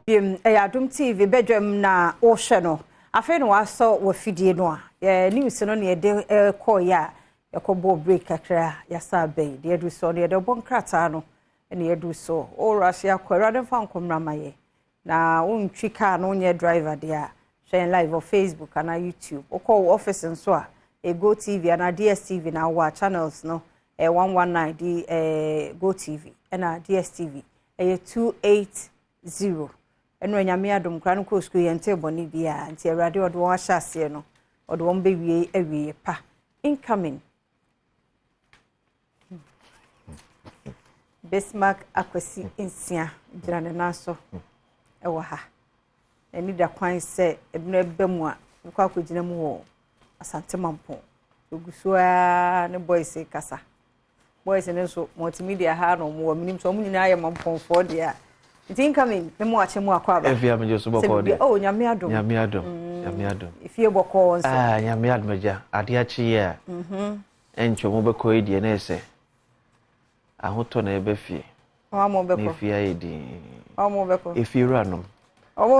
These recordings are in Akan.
biem Adom TV Badwam na o hwe no afa no waso wo fidie no a news no ne de call ya yakobo break kakra ya sabe de edu so de bon krata no ne edu so o Russia kwara de fa nkomramaye na untwika no nye driver de a share live on Facebook and YouTube o call office nso a Go TV and DSTV na wa channels no 119 di Go TV and DSTV 280 eno nyame adom kra no ko school yente boni bia nti awrade odo won ahyase no odo won bewie awie pa incoming Bismarck akwasi insia jirane naso ewo ha eni da kwan se ebno ebemu a kwa akogina mu wo asante mampo ogusua ne boys kasa boys ne so multimedia ha no mo minim so munyina aye mampo for dia it's incoming me mo ache mo akwa ba efia me joso boko de oh nyame adom ifie boko nso nyame adom ja ade achi ye encho mo beko edie na ese ahoto na ebe fie o mo beko ifie ayedi o mo beko ifie ranom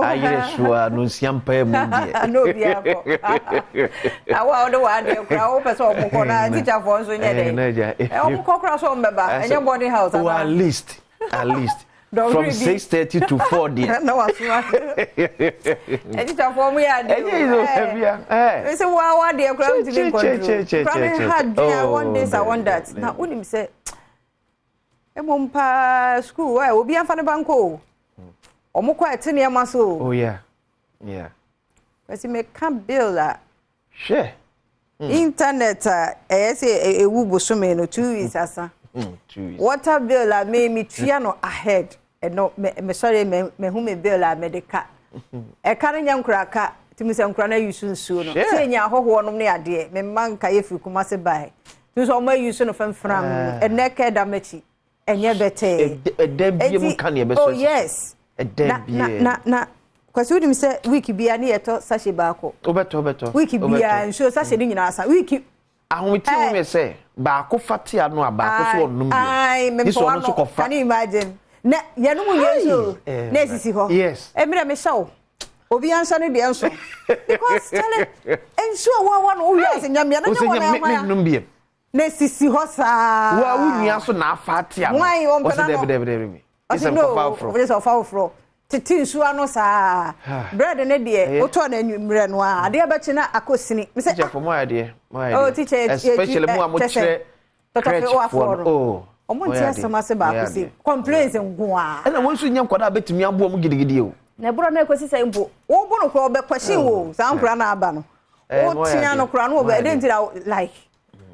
ayire shua no nsiampa mu die no bia ko awa o de wa de kra o pese o mo ko na teacher for nso nye de o mo ko kra so mbeba enye boarding house at least from 6:30 to 4 there no asuma teacher for mu ya de we say wa de kra we to control had one day I want that na unim say emompa school why obi anfa ne banko omukwa etene ema so oh yeah we me can build a share internet say ewu bosome no 2 weeks asa 2 weeks water bill a me tua no ahead no me sorry me hu me bill a medical e kan nya nkuraka timi se nkura na yusu nsuo no se nya ahoho no ne ade me manka yefi kuma se bai tu so ma yusu no famfram eneke da machi enye bete edebie mu kan ye be so oh yes na kwasi udi mise wiki bia ni yeto sashi baako obeto wiki bia nso sashi ni nyina asa wiki ahometi wo me say baako fatia no abaako so onum ai me so no so kofa can you imagine na yanu mu yeso na esisi ho yes emira me shaw obi ansa ne de enso because tell it enso wa no wo yes nyamia na nyawa na esisi ho sa wa wunia so na fatia no o se debe isa kofa fro titi nsu ano sa bread ne de oto na anwumre no a ade abechi na akosini me say for my idea oh teacher especially mu amochire oh omonti asema se ba akosi complaints ngwa na wonsu nya nkwada betumi abo mu gidigidi o na bro na ekosi sai mbo wo bo no kro obekwashi wo sa nkura na aba no wo tia no kura no obe dey like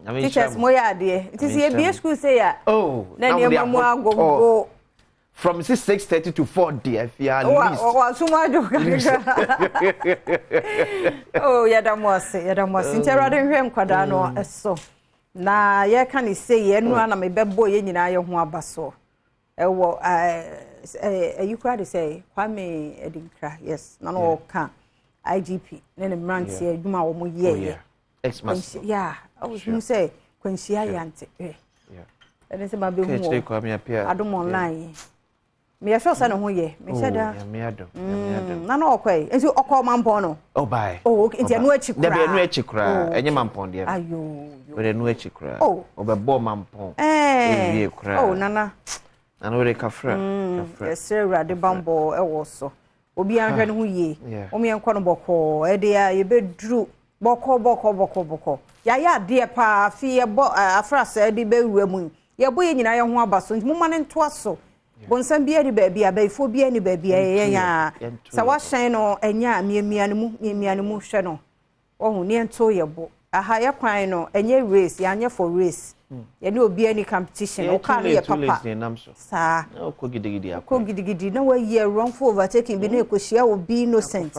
teachers moya ade it is a school say ya oh na ne mamu agogo from 6:30 to 4 there if you are least oh suma joka oh yadamwase nterade hwe nkwada no eso na ye ka ni say ye nu ana me bebo ye nyina ye ho abaso ewo you could say Kwame Edinkra yes na no ka IGP ne mrantie adwuma wo mo ye Xmas yeah I was say kwanhia yante ene se ma be hu Adom online me sure say no ho ye me sheda me adom na no okwai enti okọ mampo no oh bye oh enti anu achikura de anu achikura enye mampo de ayo we anu achikura obebo mampo eh kura oh nana we kafra esre rade bambo ewo so obi anhwe no ho ye omi enko no boko e de ya ye bedru boko ya de pa fi ye bo afrasa de be wura ye bo ye nyina ye ho abaso nti mo ma ne nto aso bonsam bia ni baabi abaifo bia ni baabi ya sa wa hyen no enya miamia ne mu hwe no ohu ne ento ye bo aha ye kwan no enye race ya anye for race ye ne obi ani competition o ka ye papa sa ko gidigidi na wa ye wrongful overtaking bi na ekohia obi innocent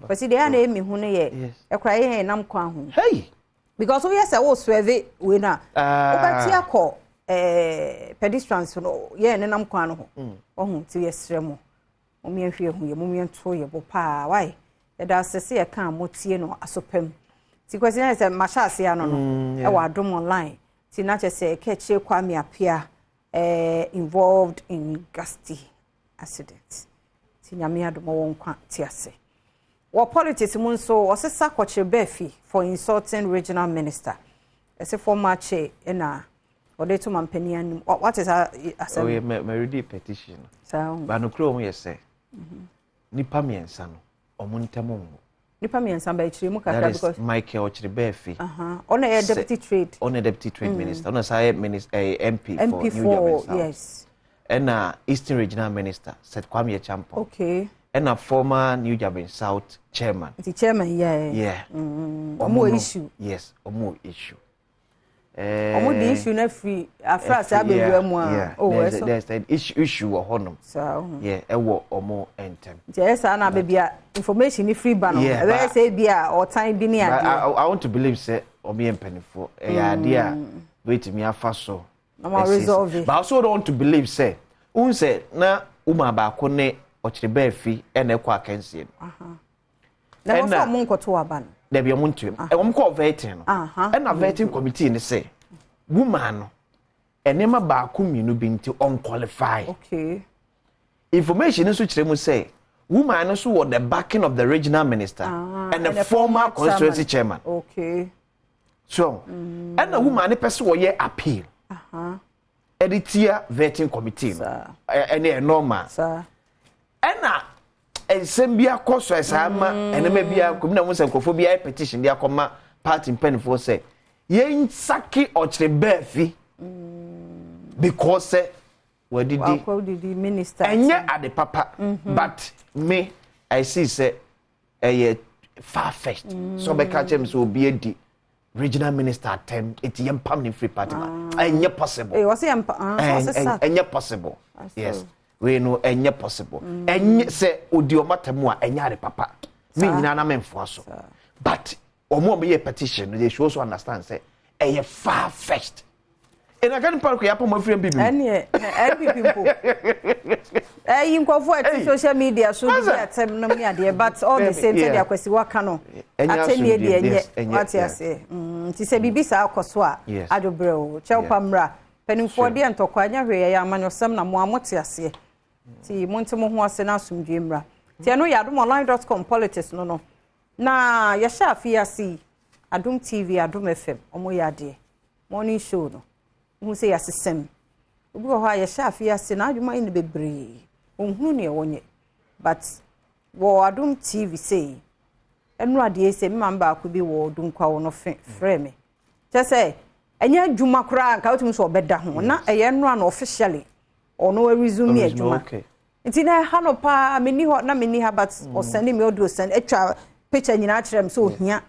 but see dey na emi hu ne ye ekra ye nam kwan hu hey because we say wo swerve we na obati akọ pedestrians no ye ne nam kwan no ho ohun ti yesre mo omienhwe hu ye momiento ye bo pa why e da sese ye kan motie no asopam ti kwesi na se machase ya no e wa Adom online ti na che se keche Kwame apia involved in Gasti accident ti nyame adom won kwa ti ase wo politics mun so osesa kwache befi for insulting regional minister ese former chair na ode to mampani anim what is asem oh me read the petition so ba no kro mo yese nipa miensa no omuntemo nipa miensa ba ichire mu kakra because Michael Ochiribefi on a deputy trade minister on a minister MP for New York yes and Eastern Regional Minister said Kwame Champo okay and a former New Japan South chairman. The chairman, yeah. Omo issue. Yes, omo issue. Omo the issue na free. Afra say abewura mu a. Oh, there's an issue of honum. So. Yeah, ewo omo entem. Yes, na bebia information ni free ban. Yeah, we say bia or time bi ni ade. I want to believe say omo empenifo. Idea wait me afa so. I'm resolve it. But I also don't want to believe say un say na uma ba ko ne Ochiribefi ene kwa kensie no na wo so mo nkoto aban da bia mo ntuem wo ko vetting no na vetting committee ni say woman no enema ba ko minu bi nti unqualified okay information nso kire mu say woman no so was the backing of the regional minister and the former constituency chairman okay so and the woman ni person wo ye appeal editia vetting committee no normal sir ena ensembia koso esama enema bia komina mu senkofo bia petition dia koma party penfo say yen saki Ochiribefi because we did the minister enye ade papa but me I see say far fetched so be catch him so be di regional minister attempt it yem pam ni free party enye possible was enye possible yes we know enye possible enye se odi omatemu a enye are papa me nyina na memfo so but omo ye petition they should also understand say eye far fetched and I can park ya pom afri mbibi ene people inkofo at social media so be atem no me ade but all the same thing akwasi waka no ateni ade enye what you say ti se bibi sa akoso a adobre o chewpa mra penimfo de ntokwa anya hwe ya amanyosem na mo amote ase ti montemo ho ase na asumdwe mra ti eno ya adomonline.com politics no na ya sha afiasi Adom TV Adom FM omo ya de morning show no hu se yasesem obi ho ya sha afiasi na adwuma ine bebre onhunu ne wonye but wo Adom TV say enu ade se mmamba akobi wo dunkwa wo no frɛ me say enya adwuma kura nka otum so obeda ho na eye enu na officially ono resume adwuma nti na ha no pa meni ho na meni ha but o send me audio send etwa picture nyina kyerem so ohia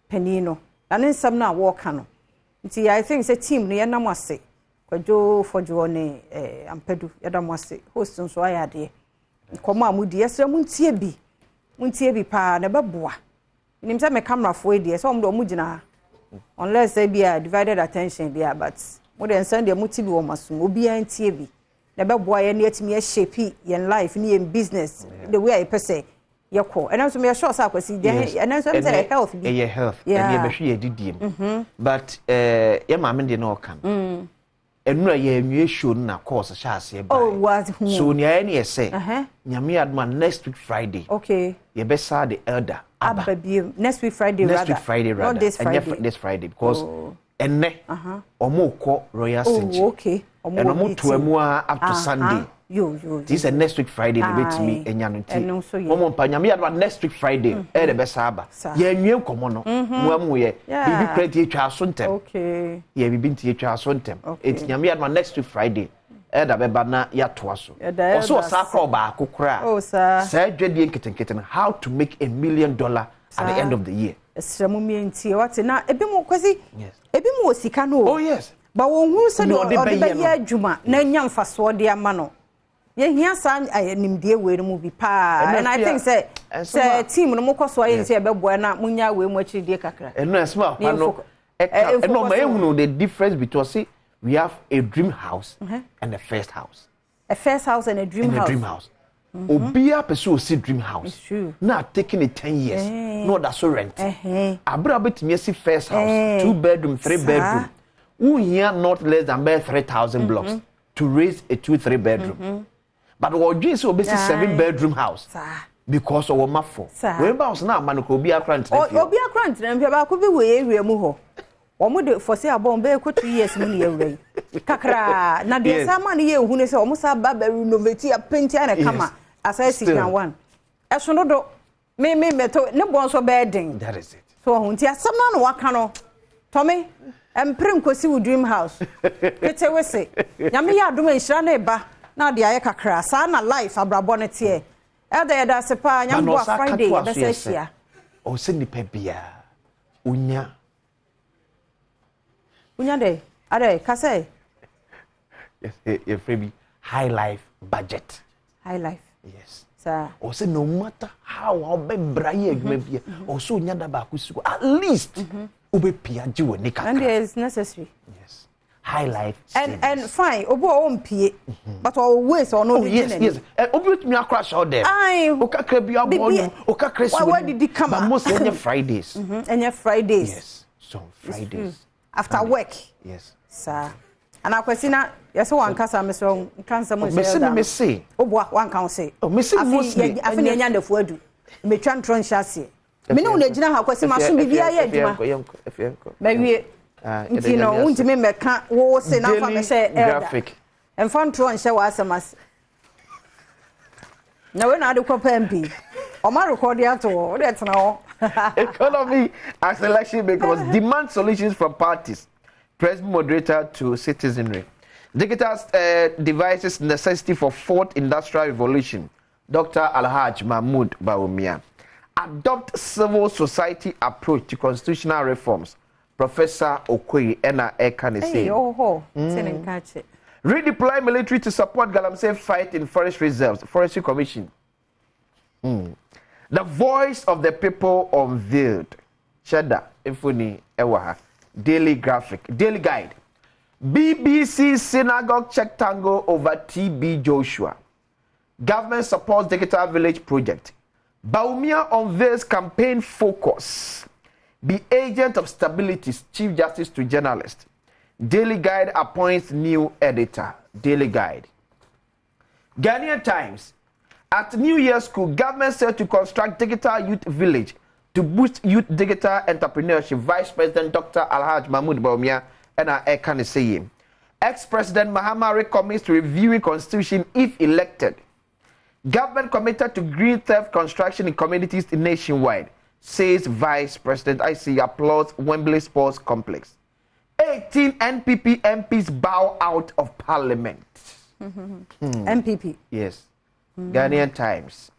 pani no na nsam na wo ka no nti I think say team no ye nam ase kwajo fojo ne ampedu ye dam ase host nso ayade komo amudi yesra muntie bi pa na beboa nim say me camera fo e die so mo do mu gina unless say be divided attention there but mo dey send dey muti bi wo maso obi antie bi na beboa ye na atimi shape yen life ni yen business the way I say yeko and so me sure say akwasi dey and so say health bi health and ye be hwe ye didiem but ye ma me dey no kan enura ye anwie show na course sha ase ba oh what so ni aye na say nyame adma next week Friday okay ye be sa the elder Abba next week Friday not this Friday because enne omo ko Royal City okay and omo to emu up to Sunday this is next week Friday the bit me enya no ti omo mpa nyame ya next week Friday e de be saba ye anwie komo no mu amu ye bibi credit etwa so ntem okay ye bibi nti etwa so ntem et nyame ya next week Friday e da be ba na ya to so so sakra ba akokora oh sir say dwedie nketenketen how to make $1 million at the end of the year esremu mi ntie what na ebi mo kwasi ebi mo osika no oh yes ba won hu se do de be ya adwuma na nya mfaso de ama no ye hia sa nimdie we mu bi pa and I think say team no mo koso aye nse be boa na munya we mu akiri die kakra eno esma pa no eno ma ehunu the difference between see we have a dream house and a first house and a dream house Obia person see dream house now taking it 10 years no that so rent abra betimi see first house 2 bedroom 3 bedroom who here not less than 3,000 blocks to raise a 2-3 bedroom but what dream so be 7-bedroom house because of my phone when bounce now man ko obi akrant na ba ko bi we area mu ho omo de for say abon be ko 2 years mu ne area kakra na de sa man ye hu ne say omo sa ba renovate ya paint ya na kama asai sikan one eso no do me meto ne bon so be den that is it so hu ntia sam na no waka no Tommy emprim kosi wo dream house pete we say nyame ya adom enhira na eba na de aye kakra sa na life abrabo ne te e da se pa nyam bo Friday be se hia o se ni pa bia unya de ade ka say yes your freebie high life budget yes sir o se no matter how be braye adwuma bia o so unya da ba kusu at least ube pia jiwo ni kakra and it is necessary yes high life and fine obo o mpie but always or no yes obi tumi crash out there o kakra bia abo o kakra si but most any Fridays yes so Fridays after work yes sir and akwesina yes one kasa me so kansa mo me say obo one kan say me say mostly afini enya ndafu adu me twa ntron hyase me ne una gina ha kwesi maso bibia ye adwuma mawie nti no untime meka wo se na fa me say graphic enfan ntron hye wa asemas na we na ade kwa pampi o ma record ya to o de tena ho economy as election because demand solutions from parties press moderator to citizenry digital devices necessity for fourth industrial revolution Dr. Alhaj Mahmoud Bawumia adopt civil society approach to constitutional reforms Professor Okoye Ena Ekane say redeploy military to support Galamsey fight in forest reserves forestry commission the voice of the people unveiled Cheddar Ifuni Ewaha daily guide BBC synagogue check tango over TB Joshua government supports digital village project Bawumia unveils campaign focus be agent of stability chief justice to journalist daily guide appoints new editor daily guide Ghanaian Times at New Year school government said to construct digital youth village to boost youth digital entrepreneurship Vice President Dr. Alhaj Mahmoud Bawumia and Ekane saying ex-president Mahama recommends to reviewing constitution if elected government committed to green theft construction in communities nationwide says Vice President IC applauds Wembley Sports Complex 18 NPP MPs bow out of parliament MPP yes Ghanaian Times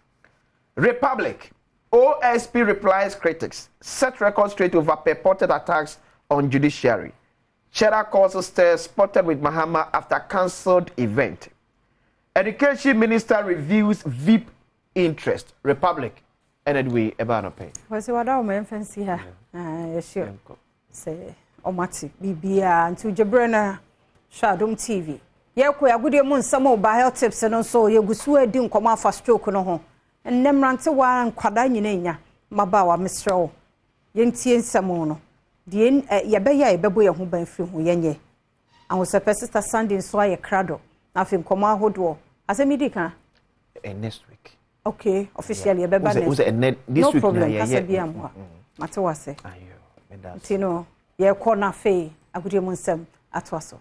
Republic OSP replies critics set record straight over purported attacks on judiciary Cheddar causes stir spotted with Mahama after cancelled event Education Minister reviews VIP interest Republic and we ebano pay was what our men fancy her sure say omati bibia nti Jebrena Adom TV ye ko yagude mu nsamo ba health tips no so ye gusu adi nkoma afa stroke no ho ennemrante wa nkwada nyina nya maba wa mesrew ye ntie nsamo no de ye be ya ebebo ye ho ban firi ho yenye ahose persista Sunday so aye krado afi nkoma ahodo asemidi kan next week okay officially ye beba next this week na ye mate wase ayo medal tino ye ko na fe agude mu nsam atwaso